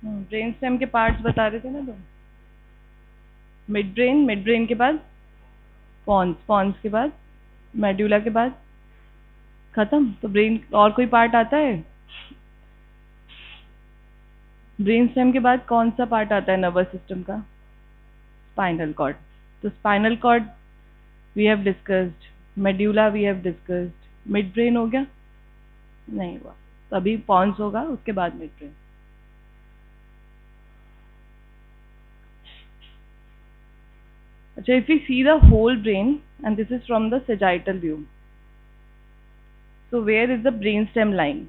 Brain stem के parts बता रहे थे ना तुम। मिड ब्रेन के बाद पॉन्स, पॉन्स के बाद मेड्यूला के बाद खत्म। तो ब्रेन और कोई पार्ट आता है? ब्रेन स्टेम के बाद कौन सा पार्ट आता है नर्वस सिस्टम का? Spinal cord. तो spinal cord we have discussed, medulla we have discussed, midbrain हो गया? नहीं हुआ। तो अभी पॉन्स होगा, उसके बाद मिड ब्रेन। अच्छा, if we see the whole brain, and this is from the sagittal view, so where is the brainstem lying?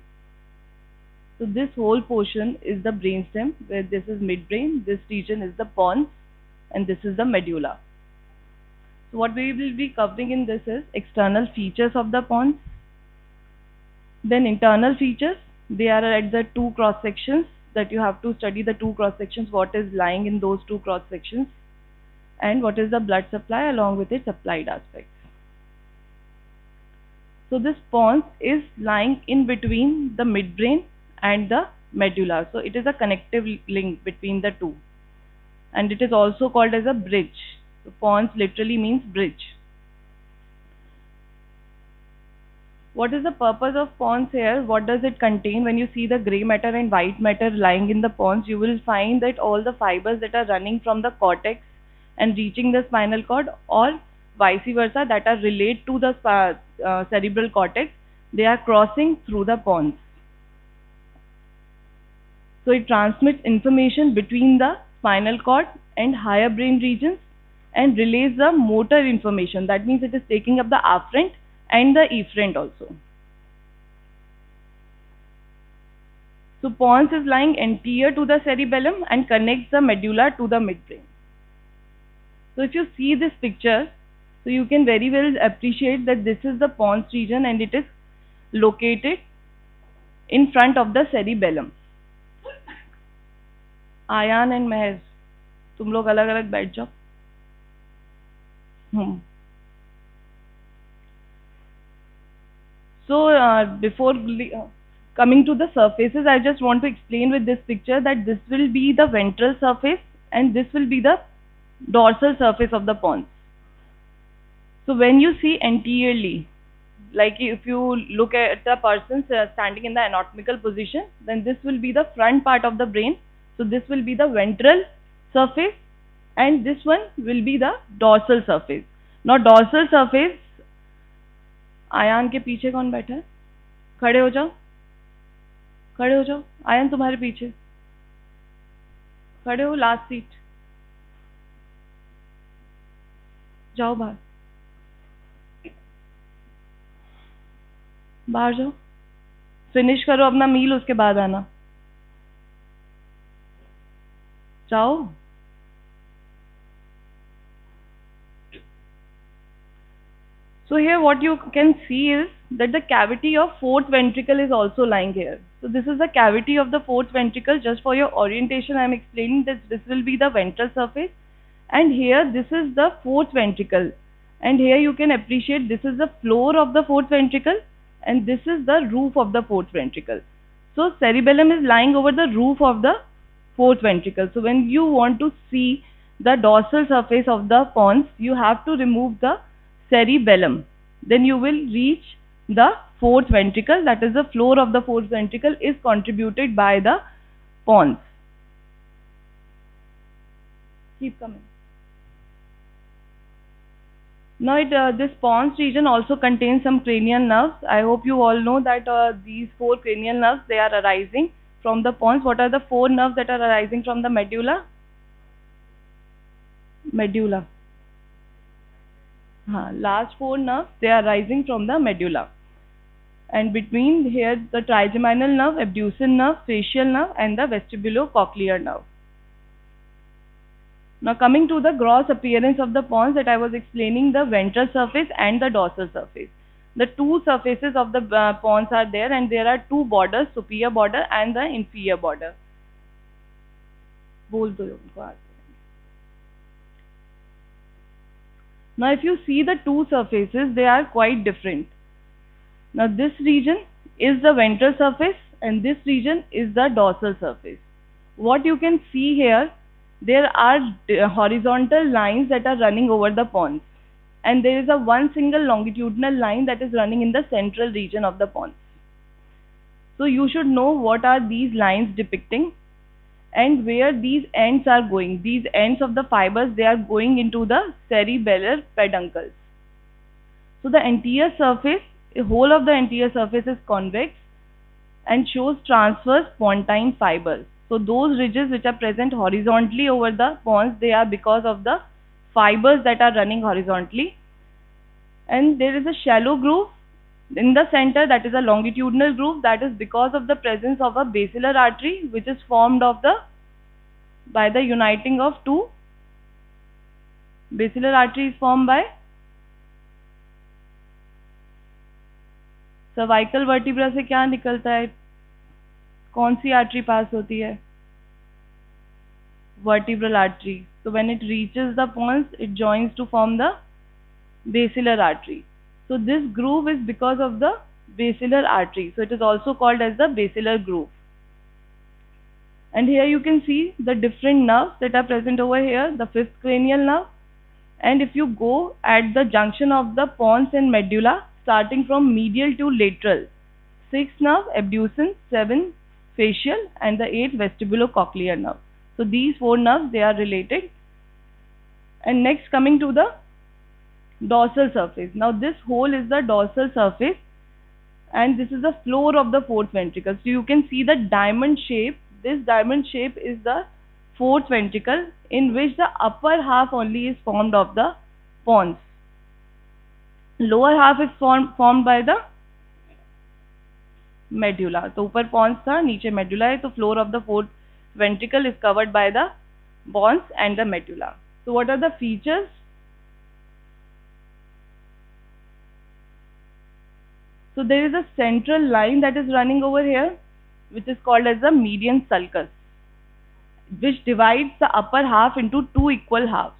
So this whole portion is the brainstem, where this is midbrain, this region is the pons, and this is the medulla. So what we will be covering in this is external features of the pons, then internal features. They are at the two cross sections that you have to study the two cross sections, what is lying in those two cross sections, and what is the blood supply along with its applied aspects. So this pons is lying in between the midbrain and the medulla. So it is a connective link between the two, and it is also called as a bridge. So pons literally means bridge. What is the purpose of pons here? What does it contain? When you see the gray matter and white matter lying in the pons, you will find that all the fibers that are running from the cortex and reaching the spinal cord, or vice versa, that are related to the cerebral cortex, they are crossing through the pons. So it transmits information between the spinal cord and higher brain regions and relays the motor information. That means it is taking up the afferent and the efferent also. So pons is lying anterior to the cerebellum and connects the medulla to the midbrain. So if you see this picture, so you can very well appreciate that this is the pons region and it is located in front of the cerebellum. Ayaan and Mahaj, तुम लोग अलग अलग बैठ जाओ। So before coming to the surfaces, I just want to explain with this picture that this will be the ventral surface and this will be the dorsal surface of the pons. So when you see anteriorly, like if you look at the person standing in the anatomical position, then this will be the front part of the brain. So this will be the ventral surface and this one will be the dorsal surface. Now dorsal surface, Ayaan के पीछे कौन बैठा है? खड़े हो जाओ, खड़े हो जाओ। आयान तुम्हारे पीछे खड़े हो, लास्ट सीट, जाओ बाहर, बाहर जाओ, फिनिश करो अपना मील, उसके बाद आना, जाओ। So here what you can see is that the cavity of fourth ventricle is also lying here. So this is the cavity of the fourth ventricle. Just for your orientation, I am explaining that this will be the ventral surface, and here this is the fourth ventricle, and here you can appreciate this is the floor of the fourth ventricle and this is the roof of the fourth ventricle. So cerebellum is lying over the roof of the fourth ventricle. So when you want to see the dorsal surface of the pons, you have to remove the cerebellum. Then you will reach the fourth ventricle, that is the floor of the fourth ventricle is contributed by the pons. Keep coming. Now this pons region also contains some cranial nerves. I hope you all know that these four cranial nerves, they are arising from the pons. What are the four nerves that are arising from the medulla? Medulla. Last four nerves, they are rising from the medulla. And between here, the trigeminal nerve, abducens nerve, facial nerve, and the vestibulocochlear nerve. Now coming to the gross appearance of the pons that I was explaining, the ventral surface and the dorsal surface. The two surfaces of the pons are there, and there are two borders, superior border and the inferior border. बोल दो उनको आगे। Now if you see the two surfaces, they are quite different. Now this region is the ventral surface and this region is the dorsal surface. what you can see here, there are horizontal lines that are running over the ponds, and there is a one single longitudinal line that is running in the central region of the ponds. So you should know what are these lines depicting and where these ends are going. These ends of the fibers, they are going into the cerebellar peduncles. So the anterior surface, the whole of the anterior surface is convex and shows transverse pontine fibers. So those ridges which are present horizontally over the pons, they are because of the fibers that are running horizontally. And there is a shallow groove in the center, that is a longitudinal groove, that is because of the presence of a basilar artery which is formed of the by the uniting of two basilar arteries formed by cervical vertebra से क्या निकलता है, कौन सी artery पास होती है, vertebral artery. So when it reaches the pons, it joins to form the basilar artery. So this groove is because of the basilar artery. So it is also called as the basilar groove. And here you can see the different nerves that are present over here, the fifth cranial nerve. And if you go at the junction of the pons and medulla, starting from medial to lateral, 6th nerve abducens, 7 facial, and the 8th vestibulocochlear nerve. So these 4 nerves, they are related. And next, coming to the dorsal surface. Now this hole is the dorsal surface, and this is the floor of the fourth ventricle. So you can see the diamond shape. This diamond shape is the fourth ventricle, in which the upper half only is formed of the pons. Lower half is formed by the medulla. तो ऊपर pons था, नीचे medulla है, तो floor of the fourth ventricle is covered by the pons and the medulla. So what are the features? So there is a central line that is running over here, which is called as the median sulcus, which divides the upper half into two equal halves.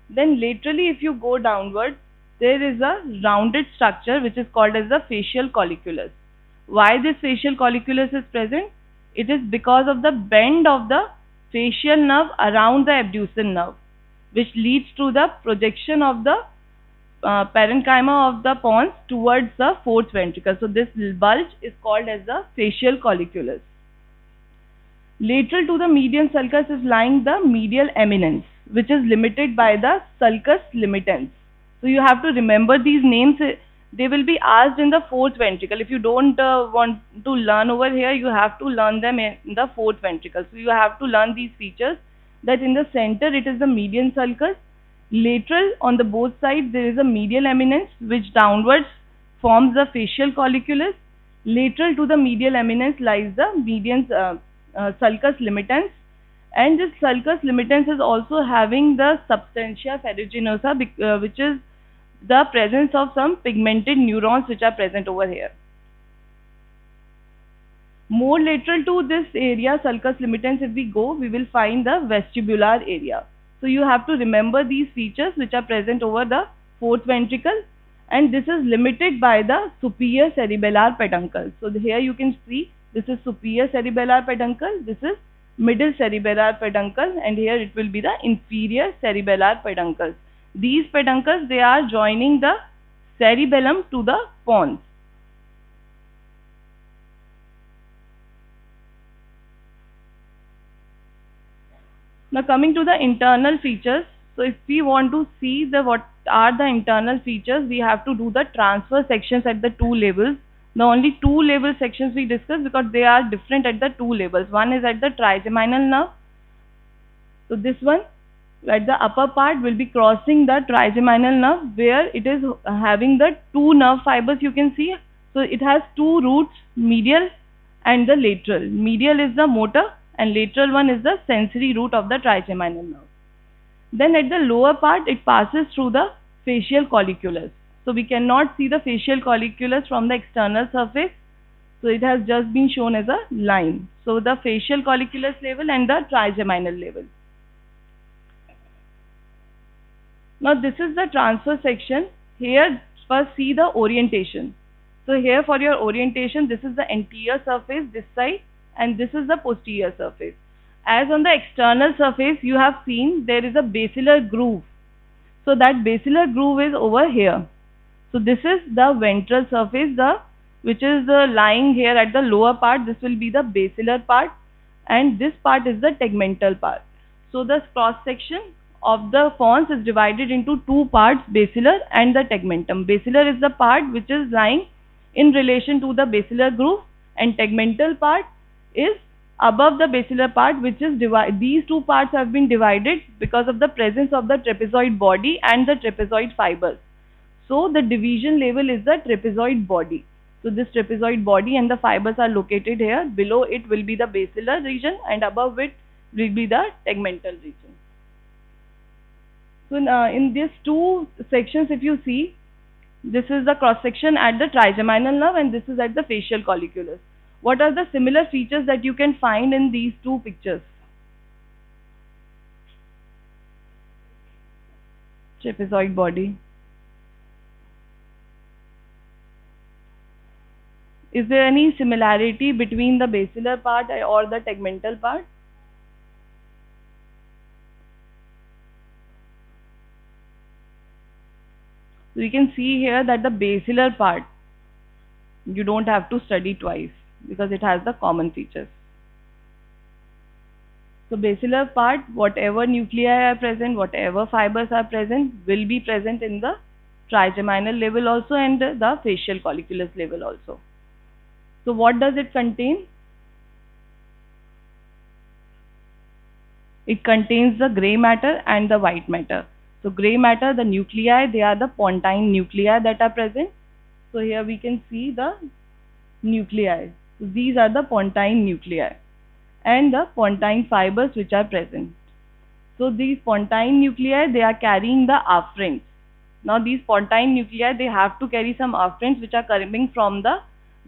Then laterally, if you go downwards, there is a rounded structure which is called as the facial colliculus. Why this facial colliculus is present? It is because of the bend of the facial nerve around the abducens nerve, which leads to the projection of the parenchyma of the pons towards the fourth ventricle. So this bulge is called as the facial colliculus. Lateral to the median sulcus is lying the medial eminence, which is limited by the sulcus limitans. So you have to remember these names. They will be asked in the fourth ventricle. If you don't want to learn over here, you have to learn them in the fourth ventricle. So you have to learn these features, that in the center it is the median sulcus. Lateral on the both sides there is a medial eminence which downwards forms the facial colliculus. Lateral to the medial eminence lies the median sulcus limitans, and this sulcus limitans is also having the substantia ferruginosa, which is the presence of some pigmented neurons which are present over here. More lateral to this area, sulcus limitans, if we go, we will find the vestibular area. So you have to remember these features which are present over the fourth ventricle, and this is limited by the superior cerebellar peduncle. So here you can see this is superior cerebellar peduncle, this is middle cerebellar peduncle, and here it will be the inferior cerebellar peduncle. These peduncles, they are joining the cerebellum to the pons. Now coming to the internal features. So if we want to see what are the internal features, we have to do the transverse sections at the two levels. The only two level sections we discuss because they are different at the two levels. One is at the trigeminal nerve. So this one at the upper part will be crossing the trigeminal nerve, where it is having the two nerve fibers you can see. So it has two roots, medial and the lateral. Medial is the motor and lateral one is the sensory root of the trigeminal nerve. Then at the lower part it passes through the facial colliculus. So we cannot see the facial colliculus from the external surface. So it has just been shown as a line. So the facial colliculus level and the trigeminal level. Now this is the transverse section. Here first see the orientation. So here for your orientation, this is the anterior surface this side and this is the posterior surface. as on the external surface you have seen there is a basilar groove. So that basilar groove is over here. So this is the ventral surface, which is lying here at the lower part. This will be the basilar part, and this part is the tegmental part. So the cross section of the pons is divided into two parts, basilar and the tegmentum. Basilar is the part which is lying in relation to the basilar groove, and tegmental part is above the basilar part, which is these two parts have been divided because of the presence of the trapezoid body and the trapezoid fibers. So the division level is the trapezoid body. So this trapezoid body and the fibers are located here. Below it will be the basilar region, and above it will be the tegmental region. So in these two sections, if you see, this is the cross section at the trigeminal nerve, and this is at the facial colliculus. What are the similar features that you can find in these two pictures? Trapezoid body. Is there any similarity between the basilar part or the tegmental part? So you can see here that the basilar part, you don't have to study twice because it has the common features. So basilar part, whatever nuclei are present, whatever fibers are present, will be present in the trigeminal level also and the facial colliculus level also. So what does it contain? It contains the grey matter and the white matter. So grey matter, the nuclei, they are the pontine nuclei that are present. So here we can see the nuclei. So these are the pontine nuclei and the pontine fibers which are present. So these pontine nuclei, they are carrying the afferents. Now these pontine nuclei, they have to carry some afferents which are coming from the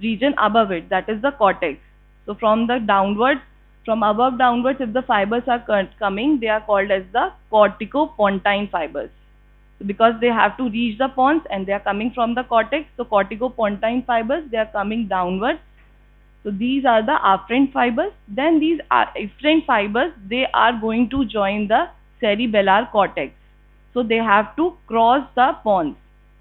region above it, that is the cortex. So from the downwards, from above downwards, if the fibers are coming, they are called as the corticopontine fibers. So because they have to reach the pons and they are coming from the cortex, so corticopontine fibers, they are coming downwards. So these are the afferent fibers. Then these afferent fibers, they are going to join the cerebellar cortex. So they have to cross the pons.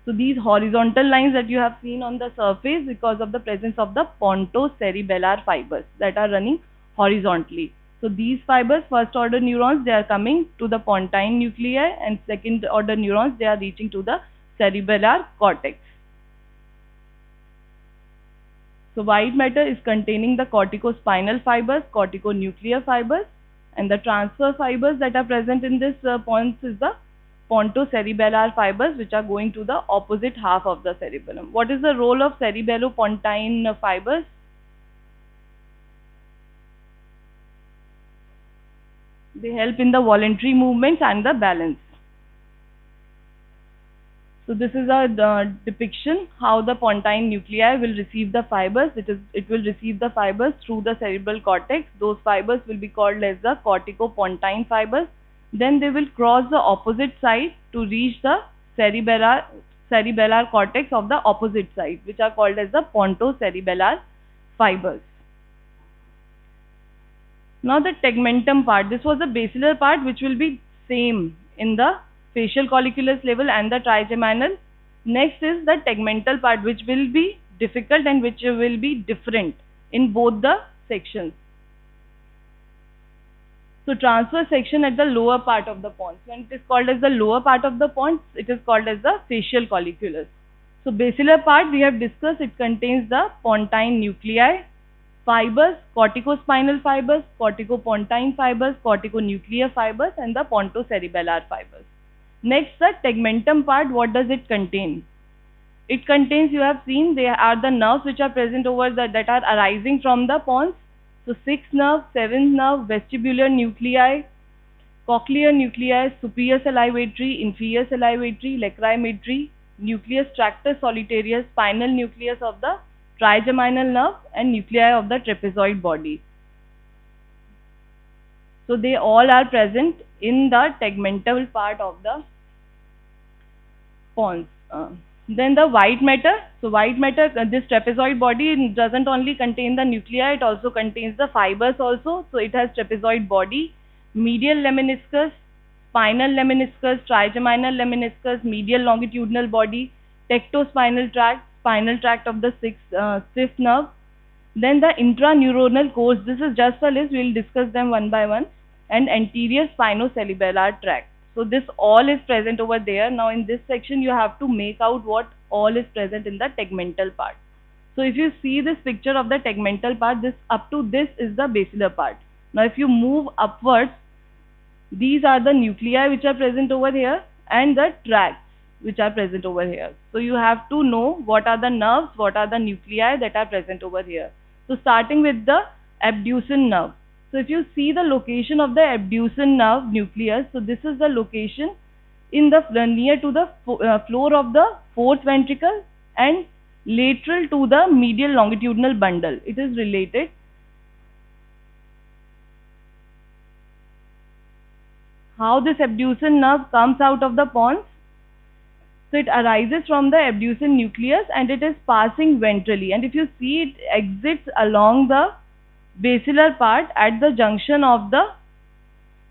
So these horizontal lines that you have seen on the surface because of the presence of the pontocerebellar fibers that are running horizontally. So these fibers, first order neurons, they are coming to the pontine nuclei, and second order neurons, they are reaching to the cerebellar cortex. So white matter is containing the corticospinal fibers, corticonuclear fibers, and the transfer fibers that are present in this pons is the pontocerebellar fibers, which are going to the opposite half of the cerebellum. What is the role of cerebellopontine fibers? They help in the voluntary movements and the balance. So this is a depiction how the pontine nuclei will receive the fibers. It will receive the fibers through the cerebral cortex. Those fibers will be called as the corticopontine fibers. Then they will cross the opposite side to reach the cerebellar cortex of the opposite side, which are called as the pontocerebellar fibers. Now the tegmentum part, this was the basilar part which will be same in the facial colliculus level and the trigeminal. Next is the tegmental part, which will be difficult and which will be different in both the sections. So transverse section at the lower part of the pons. When it is called as the lower part of the pons, it is called as the facial colliculus. So basilar part we have discussed, it contains the pontine nuclei, fibers, corticospinal fibers, corticopontine fibers, corticonuclear fibers, and the pontocerebellar fibers. Next, the tegmentum part, what does it contain? It contains, you have seen, they are the nerves which are present over that are arising from the pons. So 6th nerve, 7th nerve, vestibular nuclei, cochlear nuclei, superior salivatory, inferior salivatory, lacrimatory, nucleus tractus solitarius, spinal nucleus of the trigeminal nerve, and nuclei of the trapezoid body. So they all are present in the tegmental part of the pons. Then the white matter. So white matter, this trapezoid body doesn't only contain the nuclei, it also contains the fibers also. So it has trapezoid body, medial lemniscus, spinal lemniscus, trigeminal lemniscus, medial longitudinal body, tectospinal tract, spinal tract of the fifth nerve. Then the intraneuronal course, this is just a list, we will discuss them one by one, and anterior spinocerebellar tract. So this all is present over there. Now in this section you have to make out what all is present in the tegmental part. So if you see this picture of the tegmental part, this up to this is the basilar part. Now if you move upwards, these are the nuclei which are present over here and the tracts which are present over here. So you have to know what are the nerves, what are the nuclei that are present over here. So starting with the abducen nerve. So if you see the location of the abducen nerve nucleus, so this is the location in the near to the floor of the fourth ventricle and lateral to the medial longitudinal bundle. It is related. How this abducen nerve comes out of the pons? So it arises from the abducen nucleus and it is passing ventrally. And if you see, it exits along the basilar part at the junction of the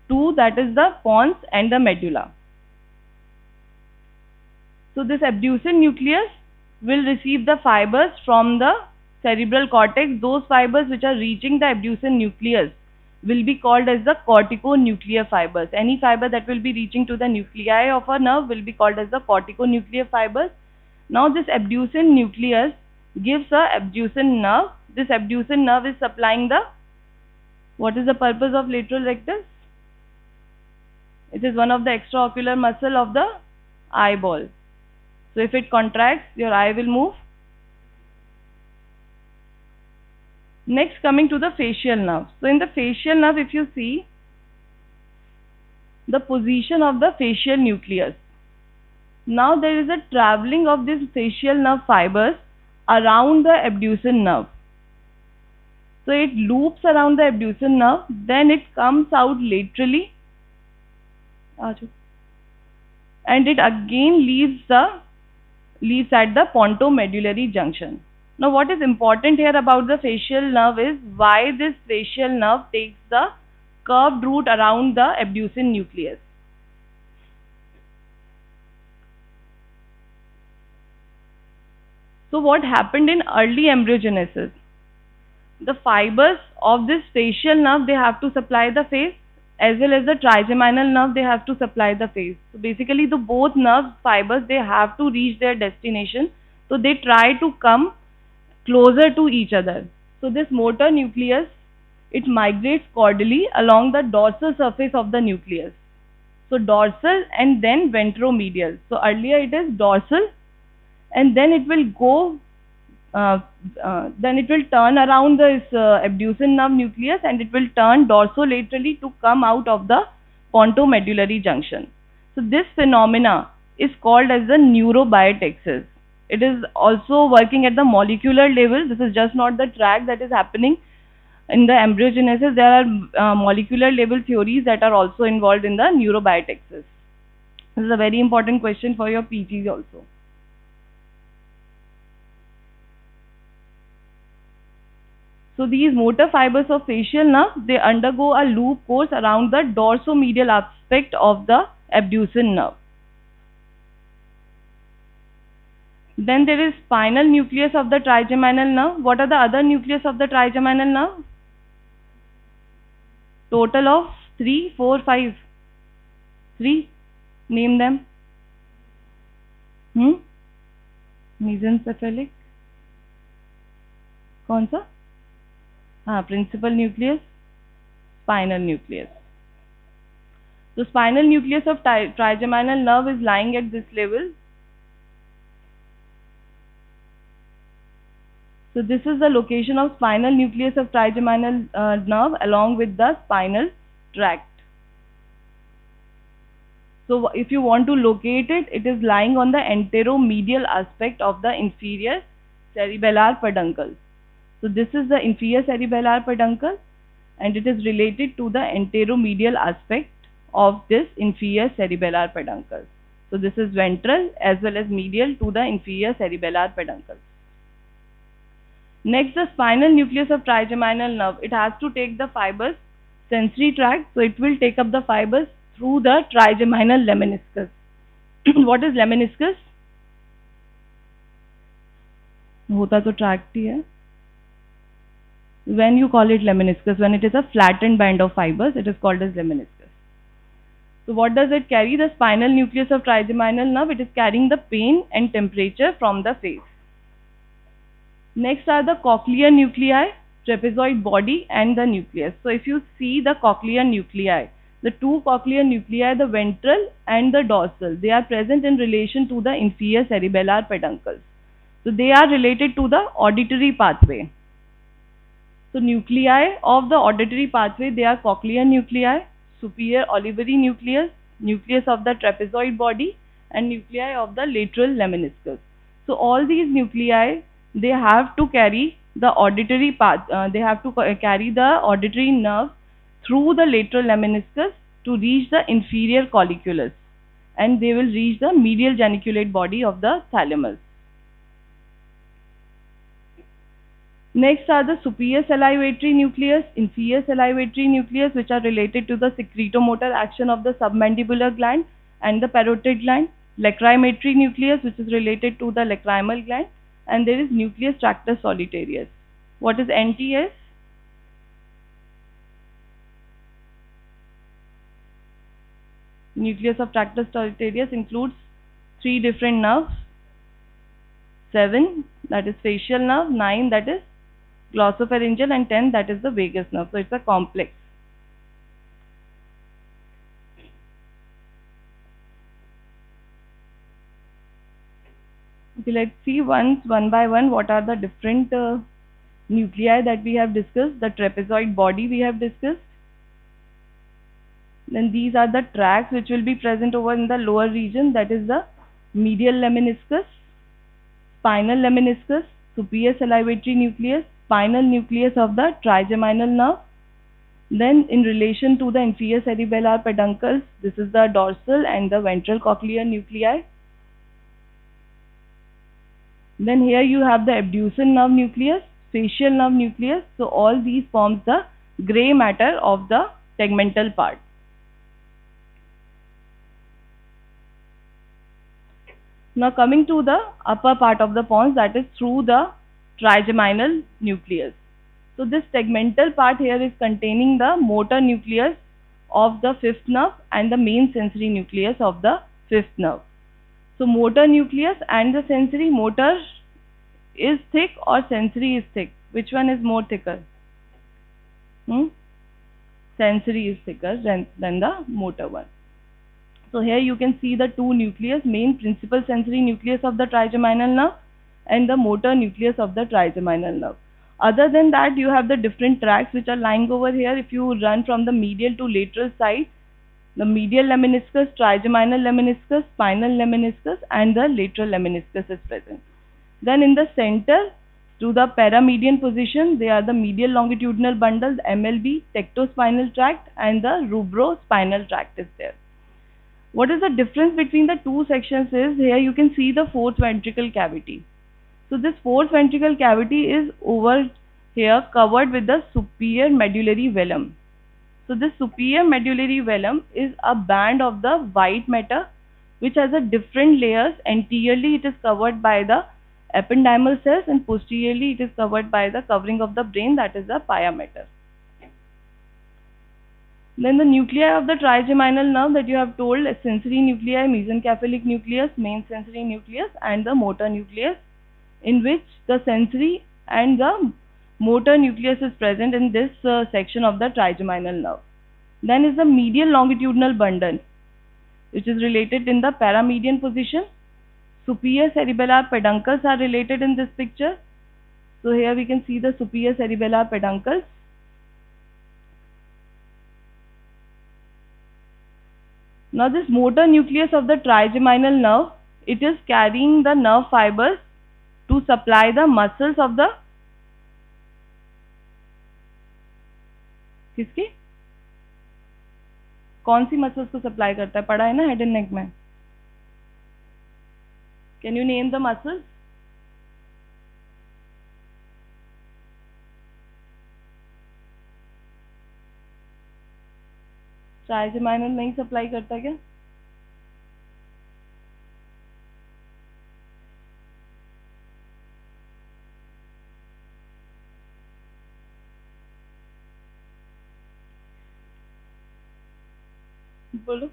two, that is the pons and the medulla. So this abducen nucleus will receive the fibers from the cerebral cortex. Those fibers which are reaching the abducen nucleus will be called as the corticonuclear fibers. Any fiber that will be reaching to the nuclei of a nerve will be called as the corticonuclear fibers. Now this abducen nucleus gives a abducen nerve. This abducen nerve is supplying the, what is the purpose of lateral rectus? It is one of the extraocular muscle of the eyeball. So if it contracts, your eye will move. Next, coming to the facial nerve. So in the facial nerve, if you see the position of the facial nucleus. Now there is a traveling of these facial nerve fibers around the abducen nerve. So it loops around the abducen nerve, then it comes out laterally and it again leaves at the pontomedullary junction. Now what is important here about the facial nerve is why this facial nerve takes the curved route around the abducen nucleus. So what happened in early embryogenesis? The fibers of this facial nerve, they have to supply the face, as well as the trigeminal nerve, they have to supply the face. So basically the both nerve fibers, they have to reach their destination. So they try to come closer to each other. So this motor nucleus, it migrates caudally along the dorsal surface of the nucleus. So dorsal and then ventromedial. So earlier it is dorsal and then it will go then it will turn around this abducen nerve nucleus and it will turn dorsolaterally to come out of the pontomedullary junction. So this phenomena is called as the neurobiotexis. It is also working at the molecular level. This is just not the track that is happening in the embryogenesis. There are molecular level theories that are also involved in the neurobiotexis. This is a very important question for your PGs also. So these motor fibers of facial nerve, they undergo a loop course around the dorsomedial aspect of the abducen nerve. Then there is spinal nucleus of the trigeminal nerve. What are the other nucleus of the trigeminal nerve? Total of 3, 4, 5. 3. Name them. Mesencephalic. कौन सा? Principal nucleus, spinal nucleus. So spinal nucleus of trigeminal nerve is lying at this level. So this is the location of spinal nucleus of trigeminal nerve along with the spinal tract. So if you want to locate it, it is lying on the anteromedial aspect of the inferior cerebellar peduncle. So this is the inferior cerebellar peduncle and it is related to the anteromedial aspect of this inferior cerebellar peduncle. So this is ventral as well as medial to the inferior cerebellar peduncle. Next, the spinal nucleus of trigeminal nerve. It has to take the fibers sensory tract, so it will take up the fibers through the trigeminal lemniscus. What is lemniscus? होता तो tract ही है. When you call it lemniscus, when it is a flattened band of fibers, it is called as lemniscus. So what does it carry? The spinal nucleus of trigeminal nerve. It is carrying the pain and temperature from the face. Next are the cochlear nuclei, trapezoid body and the nucleus. So if you see the cochlear nuclei, the two cochlear nuclei, the ventral and the dorsal, they are present in relation to the inferior cerebellar peduncles. So they are related to the auditory pathway. So nuclei of the auditory pathway, they are cochlear nuclei, superior olivary nucleus, nucleus of the trapezoid body and nuclei of the lateral lemniscus. So all these nuclei, they have to carry the auditory path, they have to carry the auditory nerve through the lateral lemniscus to reach the inferior colliculus, and they will reach the medial geniculate body of the thalamus. Next are the superior salivatory nucleus, inferior salivatory nucleus, which are related to the secretomotor action of the submandibular gland and the parotid gland. Lacrymatory nucleus, which is related to the lacrimal gland, and there is nucleus tractus solitarius. What is NTS? Nucleus of tractus solitarius includes 3 different nerves, 7 that is facial nerve, 9 that is glossopharyngeal, and 10 that is the vagus nerve. So it's a complex. Okay, let's see one by one what are the different nuclei that we have discussed. The trapezoid body we have discussed. Then these are the tracts which will be present over in the lower region, that is the medial lemniscus, spinal lemniscus, superior salivatory nucleus, spinal nucleus of the trigeminal nerve. Then in relation to the inferior cerebellar peduncles, this is the dorsal and the ventral cochlear nuclei. Then here you have the abducens nerve nucleus, facial nerve nucleus. So all these forms the grey matter of the tegmental part. Now coming to the upper part of the pons, that is through the trigeminal nucleus. So this tegmental part here is containing the motor nucleus of the fifth nerve and the main sensory nucleus of the fifth nerve. So motor nucleus and the sensory, motor is thick or sensory is thick? Which one is more thicker? Sensory is thicker than the motor one. So here you can see the two nucleus, main principal sensory nucleus of the trigeminal nerve and the motor nucleus of the trigeminal nerve. Other than that, you have the different tracts which are lying over here. If you run from the medial to lateral side, the medial lemniscus, trigeminal lemniscus, spinal lemniscus and the lateral lemniscus is present. Then in the center, to the paramedian position, they are the medial longitudinal bundle, the MLB, tectospinal tract and the rubrospinal tract is there. What is the difference between the two sections is, here you can see the fourth ventricle cavity. So this fourth ventricle cavity is over here covered with the superior medullary velum. So this superior medullary velum is a band of the white matter which has a different layers. Anteriorly it is covered by the ependymal cells and posteriorly it is covered by the covering of the brain, that is the pia mater. Then the nuclei of the trigeminal nerve that you have told, sensory nuclei, mesencephalic nucleus, main sensory nucleus and the motor nucleus, in which the sensory and the motor nucleus is present in this section of the trigeminal nerve. Then is the medial longitudinal bundle which is related in the paramedian position. Superior cerebellar peduncles are related in this picture. So here we can see the superior cerebellar peduncles. Now this motor nucleus of the trigeminal nerve, it is carrying the nerve fibers to supply the muscles of the किसकी कौन सी muscles को supply करता है, पढ़ा है ना head and neck में. Can you name the muscles? Trigeminal नहीं सप्लाई करता क्या? बोलो.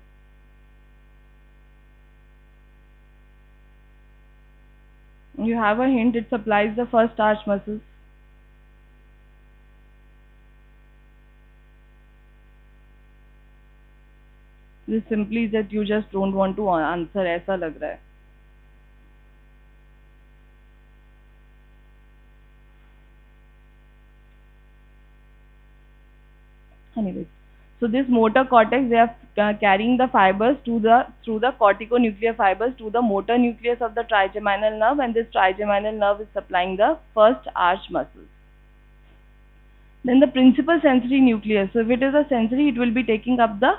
You have a hint. It supplies the first arch muscles. This simply is that you just don't want to answer. ऐसा लग रहा है. Anyways, so this motor cortex, they are carrying the fibers through the corticonuclear fibers to the motor nucleus of the trigeminal nerve, and this trigeminal nerve is supplying the first arch muscles. Then the principal sensory nucleus. So if it is a sensory, it will be taking up the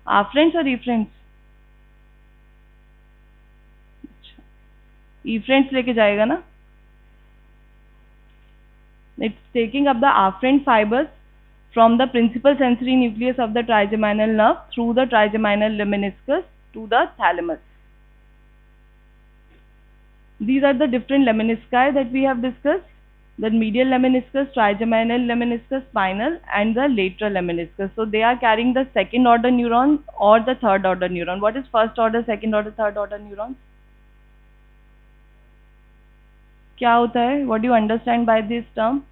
afferents or efferents. Efferents लेके जाएगा ना. It's taking up the afferent fibers from the principal sensory nucleus of the trigeminal nerve through the trigeminal lemniscus to the thalamus. These are the different lemnisci that we have discussed. The medial lemniscus, trigeminal lemniscus, spinal, and the lateral lemniscus. So they are carrying the second order neuron or the third order neuron. What is first order, second order, third order neurons? क्या होता है? What do you understand by this term?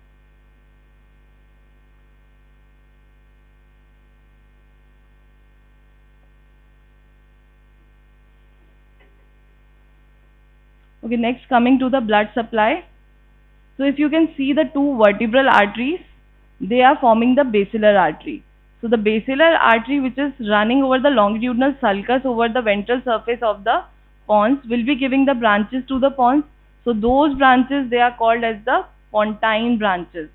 Okay, next coming to the blood supply. So if you can see the two vertebral arteries, they are forming the basilar artery. So the basilar artery, which is running over the longitudinal sulcus over the ventral surface of the pons, will be giving the branches to the pons. So those branches, they are called as the pontine branches.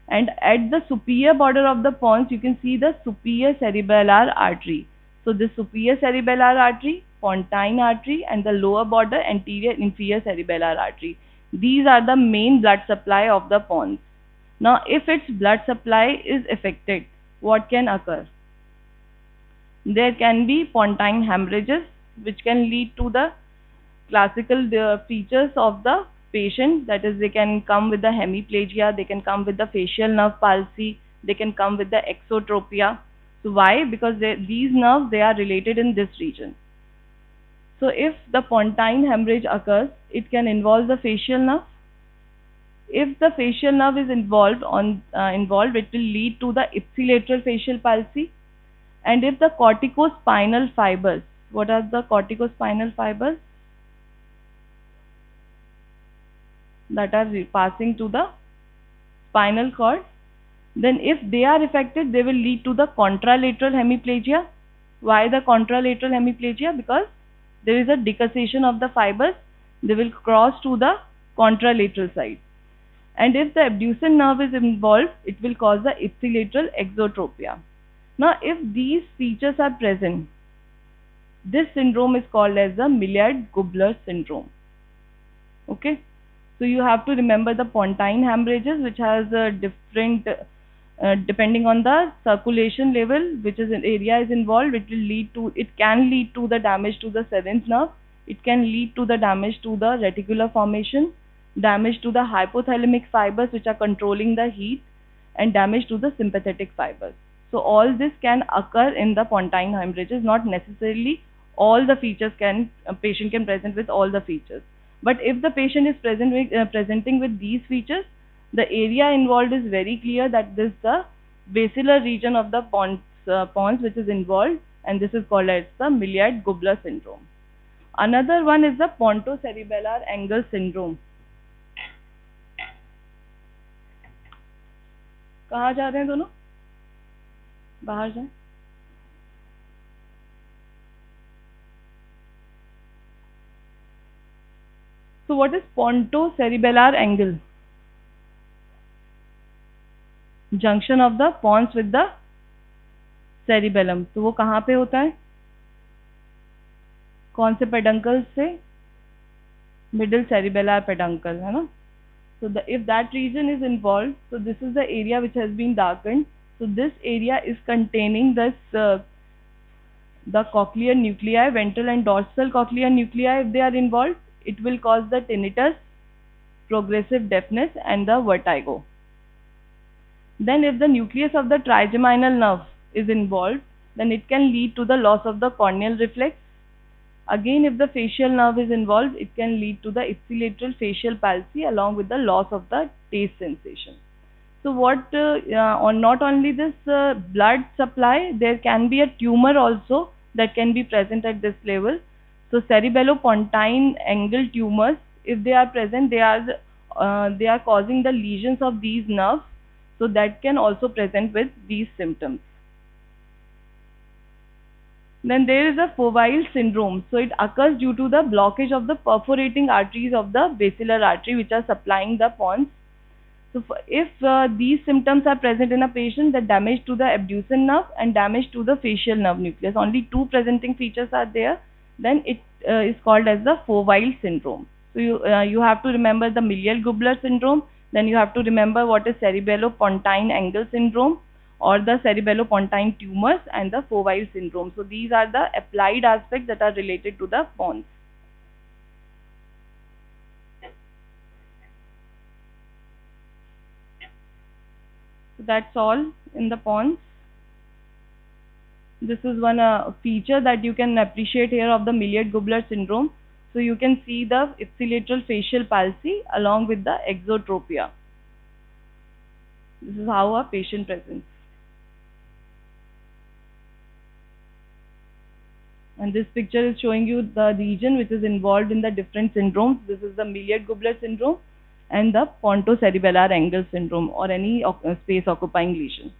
And at the superior border of the pons, you can see the superior cerebellar artery. So this superior cerebellar artery, pontine artery, and the lower border anterior inferior cerebellar artery. These are the main blood supply of the pons. Now, if its blood supply is affected, what can occur? There can be pontine hemorrhages, which can lead to the classical features of the patient. That is, they can come with the hemiplegia, they can come with the facial nerve palsy, they can come with the exotropia. So why? Because these nerves, they are related in this region. So if the pontine hemorrhage occurs, it can involve the facial nerve. If the facial nerve is involved, it will lead to the ipsilateral facial palsy. And if the corticospinal fibers, what are the corticospinal fibers? That are passing to the spinal cord. Then if they are affected, they will lead to the contralateral hemiplegia. Why the contralateral hemiplegia? Because there is a decussation of the fibers. They will cross to the contralateral side. And if the abducens nerve is involved, it will cause the ipsilateral exotropia. Now, if these features are present, this syndrome is called as the Milliard-Gubler syndrome. Okay. So you have to remember the pontine hemorrhages, which has a different, depending on the circulation level, which is an area is involved, it can lead to the damage to the seventh nerve. It can lead to the damage to the reticular formation, damage to the hypothalamic fibers, which are controlling the heat, and damage to the sympathetic fibers. So all this can occur in the pontine hemorrhages. Not necessarily all the features a patient can present with all the features. But if the patient is presenting with these features, the area involved is very clear that this is the basilar region of the pons which is involved, and this is called as the Milliard-Gubler syndrome. Another one is the pontocerebellar angle syndrome. कहाँ जा रहे हैं दोनों? बाहर जाएं. So what is pontocerebellar angle? Junction of the pons with the cerebellum. तो वो कहाँ पे होता है? कौन से पेडंकल से? middle cerebellar peduncle, है ना? So if that region is involved, so this is the area which has been darkened. So this area is containing this the cochlear nuclei, ventral and dorsal cochlear nuclei. If they are involved, it will cause the tinnitus, progressive deafness, and the vertigo. Then if the nucleus of the trigeminal nerve is involved, then it can lead to the loss of the corneal reflex. Again, if the facial nerve is involved, it can lead to the ipsilateral facial palsy along with the loss of the taste sensation. So not only this blood supply, there can be a tumor also that can be present at this level. So cerebellopontine angle tumors, if they are present, they are causing the lesions of these nerves. So that can also present with these symptoms. Then there is a fovea syndrome. So it occurs due to the blockage of the perforating arteries of the basilar artery which are supplying the pons. So if these symptoms are present in a patient, the damage to the abducens nerve and damage to the facial nerve nucleus, only two presenting features are there, then it is called as the fovea syndrome. So you have to remember the Millier-Gubler syndrome, then you have to remember what is cerebellopontine angle syndrome or the cerebellopontine tumors and the fovea syndrome. So these are the applied aspects that are related to the pons. So that's all in the pons. This is one feature that you can appreciate here of the Millier-Gubler syndrome. So you can see the ipsilateral facial palsy along with the exotropia. This is how a patient presents. And this picture is showing you the region which is involved in the different syndromes. This is the Millier-Gubler syndrome and the pontocerebellar angle syndrome or any space occupying lesion.